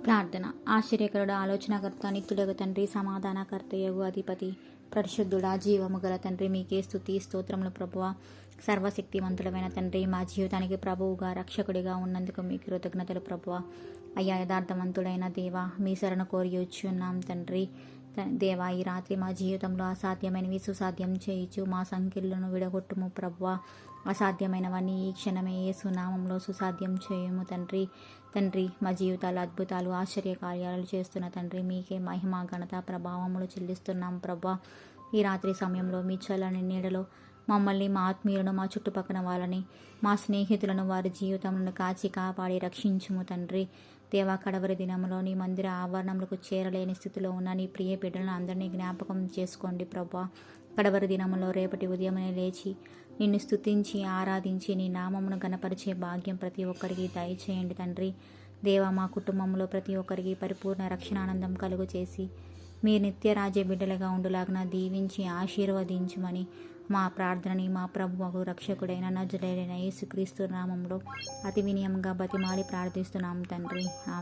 ప్రార్థన. ఆశ్చర్యకరుడు, ఆలోచనకర్త, నిత్యుడగు తండ్రి, సమాధానకర్తయగు అధిపతి, పరిశుద్ధుడా, జీవము గల తండ్రి, మీకే స్తుతి స్తోత్రములు ప్రభువా. సర్వశక్తివంతుడమైన తండ్రి, మా జీవితానికి ప్రభువుగా రక్షకుడిగా ఉన్నందుకు మీకు కృతజ్ఞతలు ప్రభువా. అయ్యా, యథార్థవంతుడైన దేవా, మీ శరణు కోరి వచ్చున్నాం తండ్రి. దేవా, ఈ రాత్రి మా జీవితంలో అసాధ్యమైనవి సుసాధ్యం చేయించు, మా సంఖ్యలను విడగొట్టుము ప్రభువా. అసాధ్యమైనవన్నీ ఈ క్షణమే యేసు నామంలో సుసాధ్యం చేయము తండ్రి. తండ్రి, మా జీవితాలు అద్భుతాలు ఆశ్చర్య కార్యాలు చేస్తున్న తండ్రి, మీకే మహిమ ఘనత ప్రభావములు చెల్లిస్తున్నాం ప్రభా. ఈ రాత్రి సమయంలో మీ చల్లని నీడలో మమ్మల్ని, మా ఆత్మీయులను, మా చుట్టుపక్కల వాళ్ళని, మా స్నేహితులను, వారి జీవితంలో కాచి కాపాడి రక్షించుము తండ్రి. దేవా, కడవరి దినంలో నీ మందిర ఆవరణములకు చేరలేని స్థితిలో ఉన్న నీ ప్రియ బిడ్డలను అందరినీ జ్ఞాపకం చేసుకోండి ప్రభా. కడవరి దినంలో రేపటి ఉదయమనే లేచి నిన్ను స్తుతించి ఆరాధించి నీ నామమును గణపరిచే భాగ్యం ప్రతి ఒక్కరికి దయచేయండి తండ్రి. దేవా, మా కుటుంబంలో ప్రతి ఒక్కరికి పరిపూర్ణ రక్షణానందం కలుగు చేసి మీ నిత్యరాజ్య బిడ్డలుగా ఉండులాగిన దీవించి ఆశీర్వదించుమని మా ప్రార్థనని మా ప్రభువుకు రక్షకుడైన నజరేయుడైన యేసుక్రీస్తు నామంలో అతి వినయంగా బతిమాలి ప్రార్థిస్తున్నాం తండ్రి. ఆమేన్.